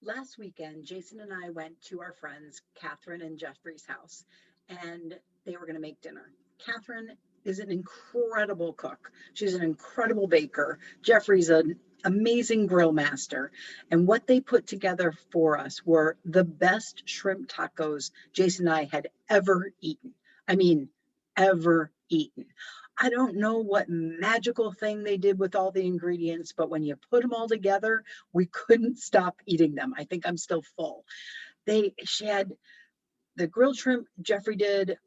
Last weekend, Jason and I went to our friends, Catherine and Jeffrey's house, and they were going to make dinner. Catherine is an incredible cook. She's an incredible baker. Jeffrey's an amazing grill master. And what they put together for us were the best shrimp tacos Jason and I had ever eaten. I mean, ever eaten. I don't know what magical thing they did with all the ingredients, but when you put them all together, we couldn't stop eating them. I think I'm still full. She had the grilled shrimp Jeffrey did.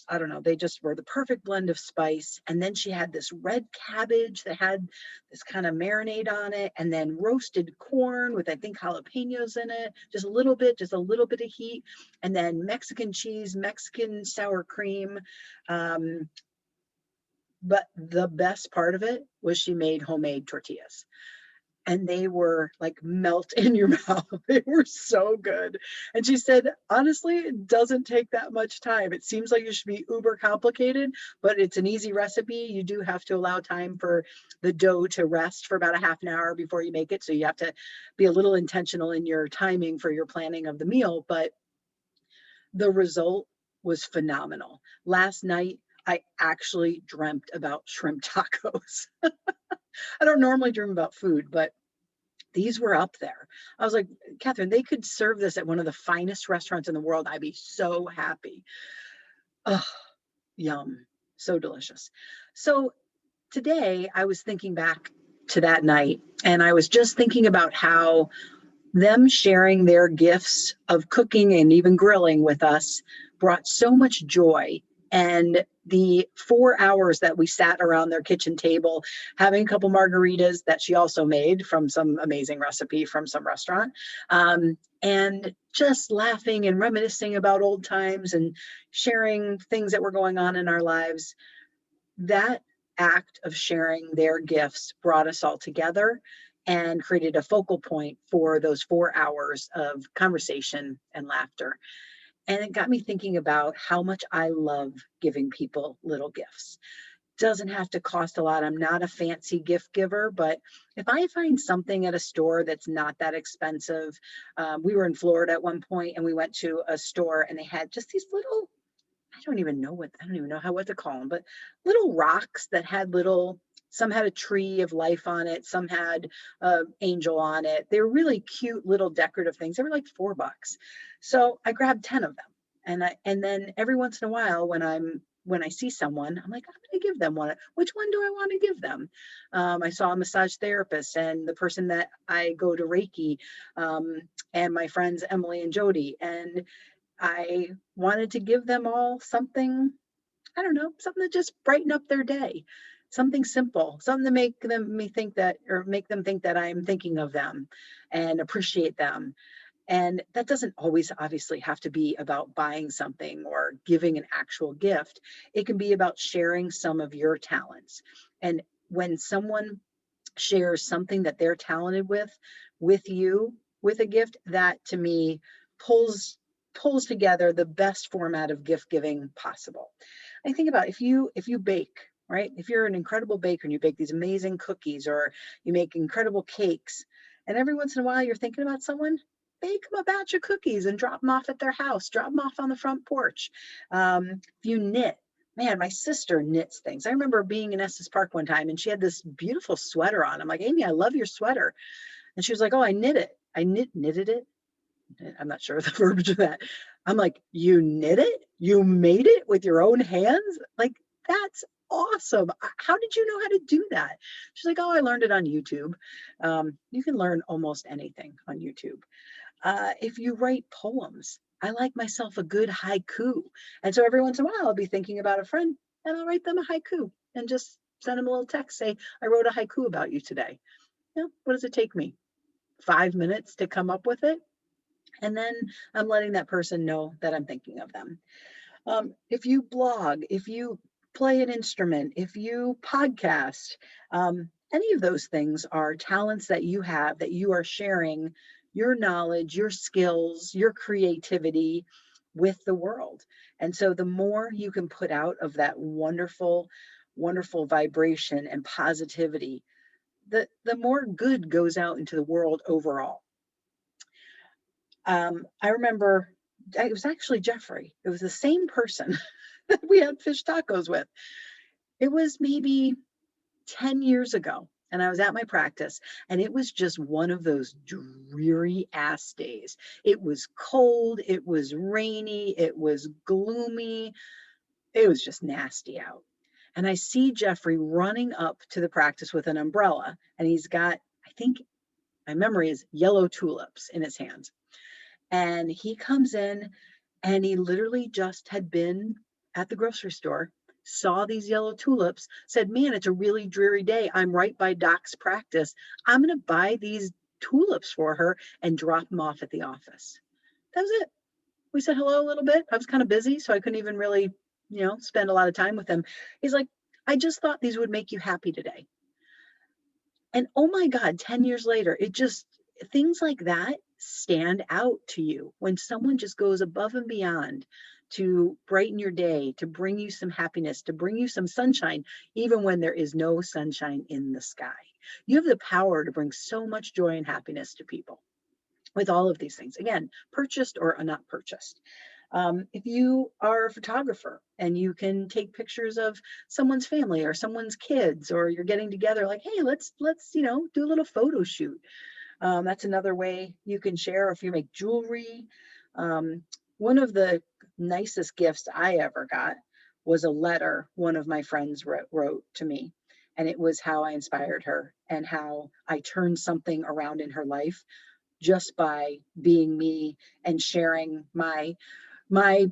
I don't know. They just were the perfect blend of spice. And then she had this red cabbage that had this kind of marinade on it, and then roasted corn with, I think, jalapenos in it, just a little bit of heat. And then Mexican cheese, Mexican sour cream. Um, but the best part of it was she made homemade tortillas, and they were like melt in your mouth. They were so good. And she said, honestly, it doesn't take that much time. It seems like it should be uber complicated, but it's an easy recipe. You do have to allow time for the dough to rest for about a half an hour before you make it. So you have to be a little intentional in your timing for your planning of the meal. But the result was phenomenal. Last night, I actually dreamt about shrimp tacos. I don't normally dream about food, but these were up there. I was like, Catherine, they could serve this at one of the finest restaurants in the world. I'd be so happy. Oh, yum. So delicious. So today I was thinking back to that night, and I was just thinking about how them sharing their gifts of cooking and even grilling with us brought so much joy. And the 4 hours that we sat around their kitchen table, having a couple margaritas that she also made from some amazing recipe from some restaurant, and just laughing and reminiscing about old times and sharing things that were going on in our lives, that act of sharing their gifts brought us all together and created a focal point for those 4 hours of conversation and laughter. And it got me thinking about how much I love giving people little gifts. Doesn't have to cost a lot. I'm not a fancy gift giver, but if I find something at a store that's not that expensive, we were in Florida at one point and we went to a store and they had just these little, I don't even know what to call them, but little rocks that had some had a tree of life on it, some had an angel on it. They were really cute little decorative things. They were like $4. So I grabbed 10 of them. And then every once in a while when I see someone, I'm like, I'm going to give them one. Which one do I want to give them? I saw a massage therapist and the person that I go to Reiki, and my friends Emily and Jody, and I wanted to give them all something, I don't know, something to just brighten up their day, something simple, something to make them think that I'm thinking of them and appreciate them. And that doesn't always obviously have to be about buying something or giving an actual gift. It can be about sharing some of your talents. And when someone shares something that they're talented with you, with a gift, that to me pulls pulls together the best format of gift giving possible. I think about if you bake, right? If you're an incredible baker and you bake these amazing cookies or you make incredible cakes, and every once in a while you're thinking about someone, bake them a batch of cookies and drop them off at their house, drop them off on the front porch. If you knit, man, my sister knits things. I remember being in Estes Park one time and she had this beautiful sweater on. I'm like, Amy, I love your sweater. And she was like, oh, I knit it. Knitted it. I'm not sure the verbiage of that. I'm like, you knit it? You made it with your own hands? Like, that's awesome. How did you know how to do that? She's like, oh, I learned it on YouTube. You can learn almost anything on YouTube. If you write poems, I like myself a good haiku. And so every once in a while, I'll be thinking about a friend and I'll write them a haiku and just send them a little text, say, I wrote a haiku about you today. What does it take me? 5 minutes to come up with it? And then I'm letting that person know that I'm thinking of them. If you blog, if you play an instrument, if you podcast, any of those things are talents that you have that you are sharing your knowledge, your skills, your creativity with the world. And so the more you can put out of that wonderful, wonderful vibration and positivity, the more good goes out into the world overall. I remember it was actually Jeffrey. It was the same person that we had fish tacos with. It was maybe 10 years ago. And I was at my practice, and it was just one of those dreary ass days. It was cold, it was rainy, it was gloomy, it was just nasty out. And I see Jeffrey running up to the practice with an umbrella, and he's got, I think my memory is yellow tulips in his hands. And he comes in, and he literally just had been at the grocery store, saw these yellow tulips, said, man, it's a really dreary day. I'm right by Doc's practice. I'm going to buy these tulips for her and drop them off at the office. That was it. We said hello a little bit. I was kind of busy, so I couldn't even really, spend a lot of time with him. He's like, I just thought these would make you happy today. And oh my God, 10 years later, things like that stand out to you when someone just goes above and beyond to brighten your day, to bring you some happiness, to bring you some sunshine, even when there is no sunshine in the sky. You have the power to bring so much joy and happiness to people with all of these things. Again, purchased or not purchased. If you are a photographer and you can take pictures of someone's family or someone's kids, or you're getting together like, hey, let's do a little photo shoot. That's another way you can share. If you make jewelry, one of the nicest gifts I ever got was a letter one of my friends wrote to me. And it was how I inspired her and how I turned something around in her life just by being me and sharing my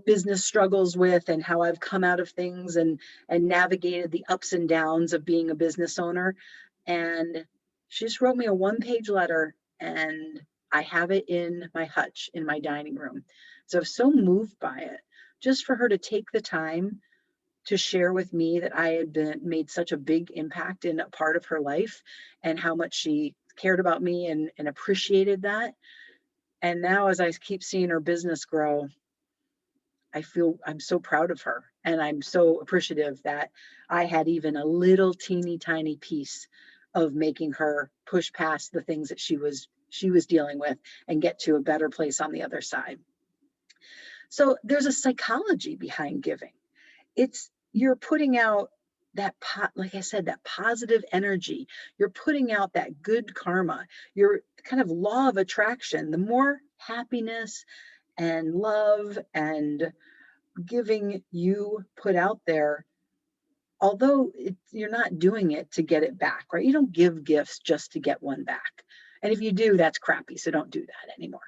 business struggles with and how I've come out of things and navigated the ups and downs of being a business owner. And she just wrote me a one-page letter, and I have it in my hutch in my dining room. So I was so moved by it, just for her to take the time to share with me that I had made such a big impact in a part of her life, and how much she cared about me and appreciated that. And now as I keep seeing her business grow, I'm so proud of her, and I'm so appreciative that I had even a little teeny tiny piece of making her push past the things that she was dealing with and get to a better place on the other side. So there's a psychology behind giving. You're putting out like I said, that positive energy. You're putting out that good karma. Your kind of law of attraction. The more happiness and love and giving you put out there, although you're not doing it to get it back, right? You don't give gifts just to get one back. And if you do, that's crappy. So don't do that anymore.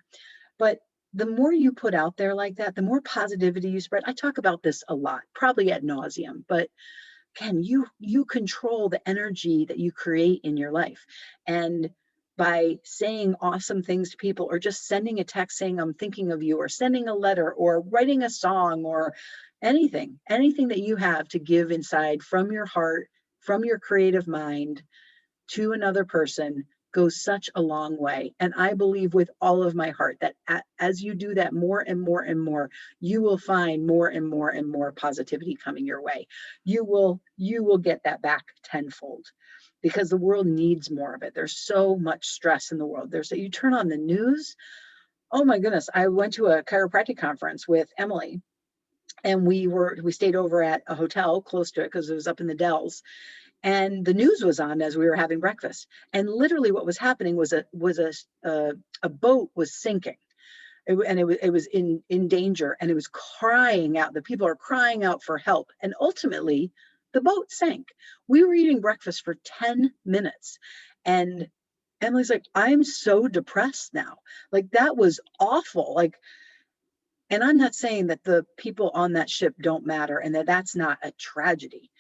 But the more you put out there like that, the more positivity you spread. I talk about this a lot, probably ad nauseum, but again, you control the energy that you create in your life. And by saying awesome things to people, or just sending a text saying I'm thinking of you, or sending a letter, or writing a song, or anything that you have to give inside from your heart, from your creative mind, to another person, goes such a long way. And I believe with all of my heart that as you do that more and more and more, you will find more and more and more positivity coming your way. You will get that back tenfold, because the world needs more of it. There's so much stress in the world. You turn on the news. Oh my goodness. I went to a chiropractic conference with Emily, and we stayed over at a hotel close to it because it was up in the Dells. And the news was on as we were having breakfast. And literally what was happening was a boat was sinking. It was in danger, and it was crying out. The people are crying out for help. And ultimately the boat sank. We were eating breakfast for 10 minutes. And Emily's like, I'm so depressed now. Like, that was awful. Like, and I'm not saying that the people on that ship don't matter and that that's not a tragedy.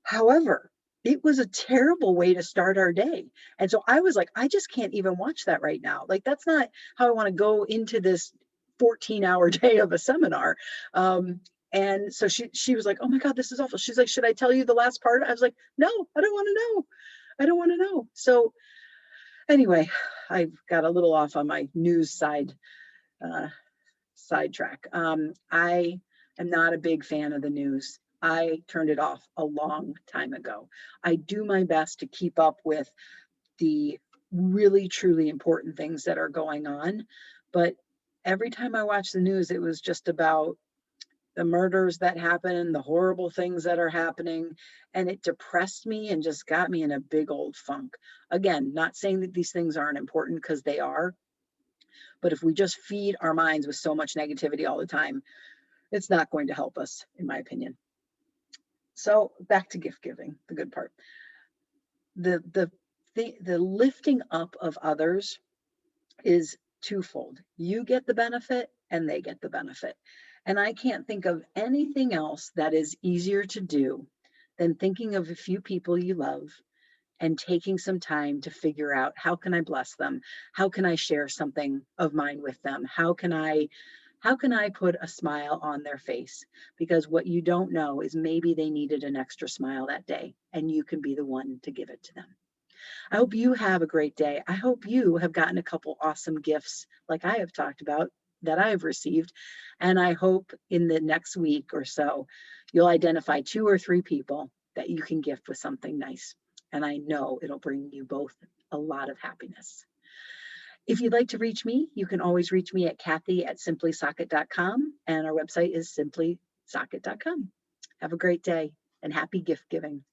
However, it was a terrible way to start our day. And so I was like, I just can't even watch that right now. Like, that's not how I want to go into this 14-hour day of a seminar. And so she was like, oh my God, this is awful. She's like, should I tell you the last part? I was like, no, I don't want to know. I don't want to know. So anyway, I got a little off on my news sidetrack. I am not a big fan of the news. I turned it off a long time ago. I do my best to keep up with the really, truly important things that are going on. But every time I watched the news, it was just about the murders that happen, the horrible things that are happening. And it depressed me and just got me in a big old funk. Again, not saying that these things aren't important, because they are. But if we just feed our minds with so much negativity all the time, it's not going to help us, in my opinion. So back to gift giving, the good part. The lifting up of others is twofold. You get the benefit and they get the benefit. And I can't think of anything else that is easier to do than thinking of a few people you love and taking some time to figure out, how can I bless them? How can I share something of mine with them? How can I put a smile on their face? Because what you don't know is maybe they needed an extra smile that day, and you can be the one to give it to them. I hope you have a great day. I hope you have gotten a couple awesome gifts like I have talked about that I have received. And I hope in the next week or so, you'll identify 2 or 3 people that you can gift with something nice. And I know it'll bring you both a lot of happiness. If you'd like to reach me, you can always reach me at Cathy@simplysocket.com. And our website is simplysocket.com. Have a great day and happy gift giving.